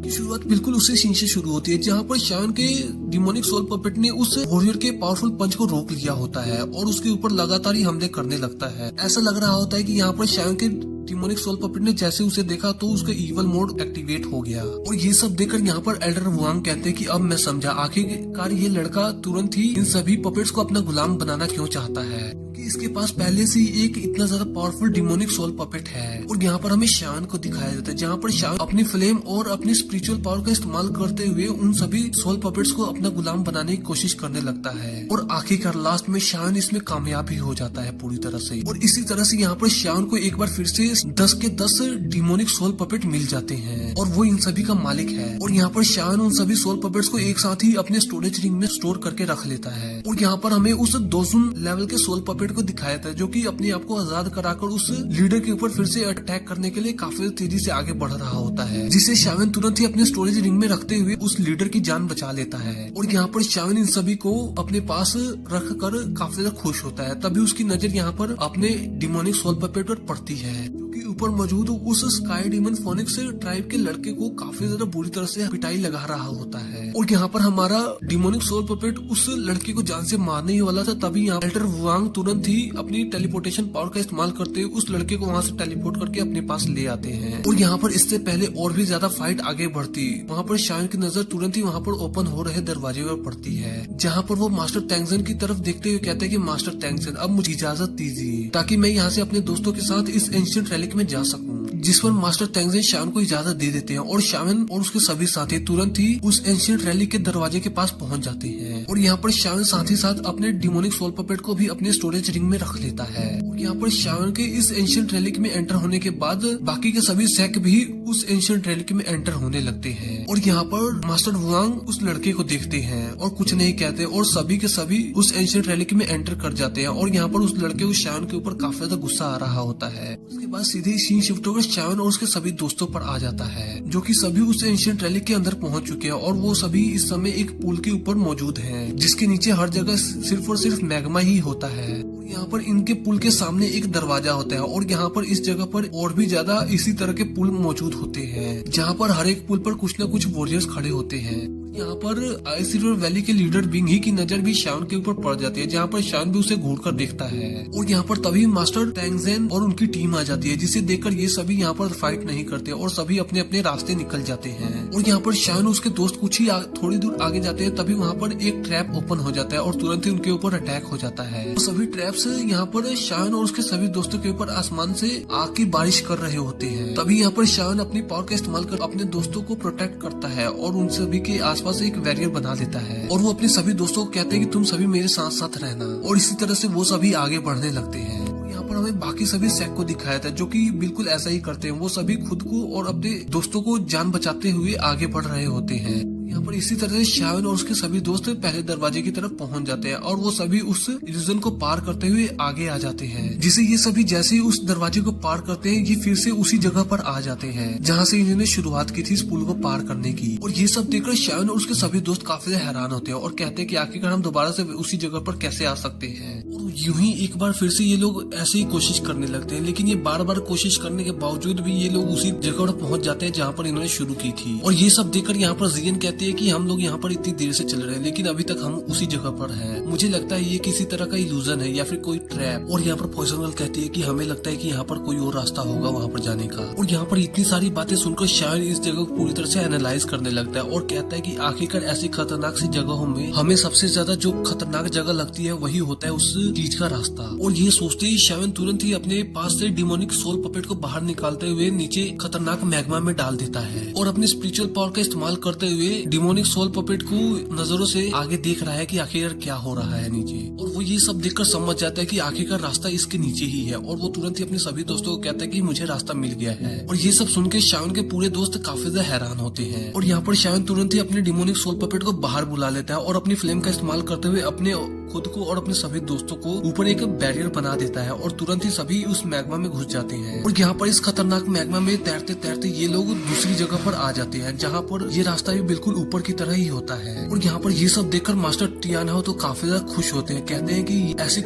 की शुरुआत बिल्कुल उसी सीन से शुरू होती है जहाँ पर शायन के डिमोनिक सोल पपेट ने उस वॉरियर के पावरफुल पंच को रोक लिया होता है और उसके ऊपर लगातार ही हमले करने लगता है। ऐसा लग रहा होता है कि यहाँ पर शायन के डिमोनिक सोल पपेट ने जैसे उसे देखा तो उसका इवल मोड एक्टिवेट हो गया और ये सब देखकर यहाँ पर एल्डर वुआंग कहते हैं कि अब मैं समझा आखिरकार ये लड़का तुरंत ही इन सभी पपेट्स को अपना गुलाम बनाना क्यों चाहता है, क्योंकि इसके पास पहले से ही एक इतना ज्यादा पावरफुल डिमोनिक सोल पपेट है। और यहाँ पर हमें शान को दिखाया जाता है जहाँ पर शान अपनी फ्लेम और अपनी स्पिरिचुअल पावर का इस्तेमाल करते हुए उन सभी सोल पपेट्स को अपना गुलाम बनाने की कोशिश करने लगता है और आखिरकार लास्ट में शान इसमें कामयाब ही हो जाता है पूरी तरह से। और इसी तरह से यहाँ पर शान को एक बार फिर से 10 के 10 डिमोनिक सोल पपेट मिल जाते हैं और वो इन सभी का मालिक है। और यहाँ पर शान उन सभी सोल पपेट्स को एक साथ ही अपने स्टोरेज रिंग में स्टोर करके रख लेता है। और यहाँ पर हमें उस 200 लेवल के सोल पपेट को दिखाया था जो कि अपने आप को आजाद कराकर उस लीडर के ऊपर फिर से अटैक करने के लिए काफी तेजी से आगे बढ़ रहा होता है, जिसे शावन तुरंत ही अपने स्टोरेज रिंग में रखते हुए उस लीडर की जान बचा लेता है। और यहाँ पर शावन इन सभी को अपने पास रख कर काफी ज्यादा खुश होता है। तभी उसकी नजर यहाँ पर अपने डिमोनिक सोल पपेट पर पड़ती है जो कि ऊपर मौजूद उस स्काई डीमन फोनिक्स ट्राइब के लड़के को काफी ज्यादा बुरी तरह से पिटाई लगा रहा होता है। और यहाँ पर हमारा डिमोनिक सोल पपेट उस लड़के को जान से मारने ही वाला था, तभी यहाँ एल्डर वुआंग तुरंत ही अपनी टेलीपोर्टेशन पावर का इस्तेमाल करते हुए उस लड़के को वहाँ से टेलीपोर्ट करके अपने पास ले आते हैं। और यहाँ पर इससे पहले और भी ज्यादा फाइट आगे बढ़ती, वहाँ पर शान की नजर तुरंत ही वहाँ पर ओपन हो रहे दरवाजे पर पड़ती है जहाँ पर वो मास्टर टैंगजन की तरफ देखते हुए कहते हैं कि मास्टर टैंगजन अब मुझे इजाजत दीजिए ताकि मैं यहाँ से अपने दोस्तों के साथ इस एंशिएंट रेलिक में जा सकूं। जिस पर मास्टर टैंगजन शान को इजाजत दे देते हैं और शावन और उसके सभी साथी तुरंत ही उस एंशिएंट रेलिक के दरवाजे के पास पहुंच जाते हैं। और यहाँ पर शावन साथ ही साथ अपने डिमोनिक सोल पपेट को भी अपने स्टोरेज रिंग में रख लेता है। और यहाँ पर शावन के इस एंशिएंट रेलिक में एंटर होने के बाद बाकी के सभी सेक भी उस एंशिएंट रेलिक में एंटर होने लगते हैं। और यहाँ पर मास्टर वुआंग उस लड़के को देखते हैं और कुछ नहीं कहते और सभी के सभी उस एंशिएंट रेलिक में एंटर कर जाते हैं। और यहाँ पर उस लड़के को शावन के ऊपर काफी ज्यादा गुस्सा आ रहा होता है। उसके बाद सीधे सीन शिफ्ट होकर शावन और उसके सभी दोस्तों पर आ जाता है जो कि सभी उस एंशिएंट रेलिक के अंदर पहुंच चुके हैं। और वो सभी इस समय एक पुल के ऊपर मौजूद हैं जिसके नीचे हर जगह सिर्फ और सिर्फ मैग्मा ही होता है। यहाँ पर इनके पुल के सामने एक दरवाजा होता है और यहाँ पर इस जगह पर और भी ज्यादा इसी तरह के पुल मौजूद होते हैं जहाँ पर हर एक पुल पर कुछ न कुछ वॉरियर्स खड़े होते हैं। यहाँ पर आइस रिवर वैली के लीडर बिंग ही की नजर भी शान के ऊपर पड़ जाती है जहाँ पर शान भी उसे घूर कर देखता है। और यहाँ पर तभी मास्टर टैंगजेन और उनकी टीम आ जाती है जिसे देखकर ये सभी यहाँ पर फाइट नहीं करते और सभी अपने अपने रास्ते निकल जाते हैं। और यहाँ पर शान उसके दोस्त कुछ ही थोड़ी दूर आगे जाते हैं तभी वहाँ पर एक ट्रैप ओपन हो जाता है और तुरंत ही उनके ऊपर अटैक हो जाता है। तो सभी ट्रैप्स यहाँ पर शान और उसके सभी दोस्तों के ऊपर आसमान से आग की बारिश कर रहे होते हैं। तभी यहाँ पर शान अपनी पावर का इस्तेमाल कर अपने दोस्तों को प्रोटेक्ट करता है और उन सभी के आसपास एक बैरियर बना देता है। और वो अपने सभी दोस्तों को कहते हैं कि तुम सभी मेरे साथ साथ रहना। और इसी तरह से वो सभी आगे बढ़ने लगते हैं। यहाँ पर हमें बाकी सभी सेक को दिखाया था जो कि बिल्कुल ऐसा ही करते हैं। वो सभी खुद को और अपने दोस्तों को जान बचाते हुए आगे बढ़ रहे होते हैं। यहाँ पर इसी तरह से शावन और उसके सभी दोस्त पहले दरवाजे की तरफ पहुंच जाते हैं और वो सभी उस रीजन को पार करते हुए आगे आ जाते हैं, जिसे ये सभी जैसे ही उस दरवाजे को पार करते हैं ये फिर से उसी जगह पर आ जाते हैं जहाँ से इन्होंने शुरुआत की थी इस पुल को पार करने की। और ये सब देखकर शावन और उसके सभी दोस्त काफी हैरान होते हैं और कहते हैं कि आखिरकार हम दोबारा से उसी जगह पर कैसे आ सकते हैं। और यूं ही एक बार फिर से ये लोग ऐसे ही कोशिश करने लगते हैं, लेकिन ये बार बार कोशिश करने के बावजूद भी ये लोग उसी जगह पर पहुंच जाते हैं जहाँ पर इन्होंने शुरू की थी। और ये सब देखकर यहाँ पर जियन कहते हैं कि हम लोग यहाँ पर इतनी देर से चल रहे हैं लेकिन अभी तक हम उसी जगह पर हैं। मुझे लगता है ये किसी तरह का इल्यूजन है या फिर कोई ट्रैप। और यहाँ पर पॉइजन गर्ल कहती है कि हमें लगता है कि यहाँ पर कोई और रास्ता होगा वहाँ पर जाने का। और यहाँ पर इतनी सारी बातें सुनकर शायद इस जगह को पूरी तरह से एनालाइज करने लगता है और कहता है कि आखिरकार ऐसी खतरनाक सी जगहों में हमें सबसे ज्यादा जो खतरनाक जगह लगती है वही होता है उस चीज का रास्ता। और ये सोचते ही शायन तुरंत ही अपने पास से डिमोनिक सोल पपेट को बाहर निकालते हुए नीचे खतरनाक मैग्मा में डाल देता है और अपनी स्पिरिचुअल पावर का इस्तेमाल करते हुए डिमोनिक सोल पपेट को नजरों से आगे देख रहा है कि आखिरकार क्या हो रहा है नीचे। और वो ये सब देखकर समझ जाता है कि आखिरकार रास्ता इसके नीचे ही है। और वो तुरंत ही अपने सभी दोस्तों को कहता है कि मुझे रास्ता मिल गया है। और ये सब सुन के शायन के पूरे दोस्त काफी ज्यादा हैरान होते हैं। और यहाँ पर शायन तुरंत ही अपने डिमोनिक सोल पपेट को बाहर बुला लेता है और अपनी फ्लेम का इस्तेमाल करते हुए अपने खुद को और अपने सभी दोस्तों को ऊपर एक बैरियर बना देता है और तुरंत ही सभी उस मैग्मा में घुस जाते हैं। और यहाँ पर इस खतरनाक मैग्मा में तैरते तैरते ये लोग दूसरी जगह पर आ जाते हैं जहाँ पर ये रास्ता भी बिल्कुल ऊपर की तरह ही होता है। और यहाँ पर ये सब देखकर मास्टर टियाना तो काफी ज्यादा खुश होते हैं, कहते हैं कि ऐसी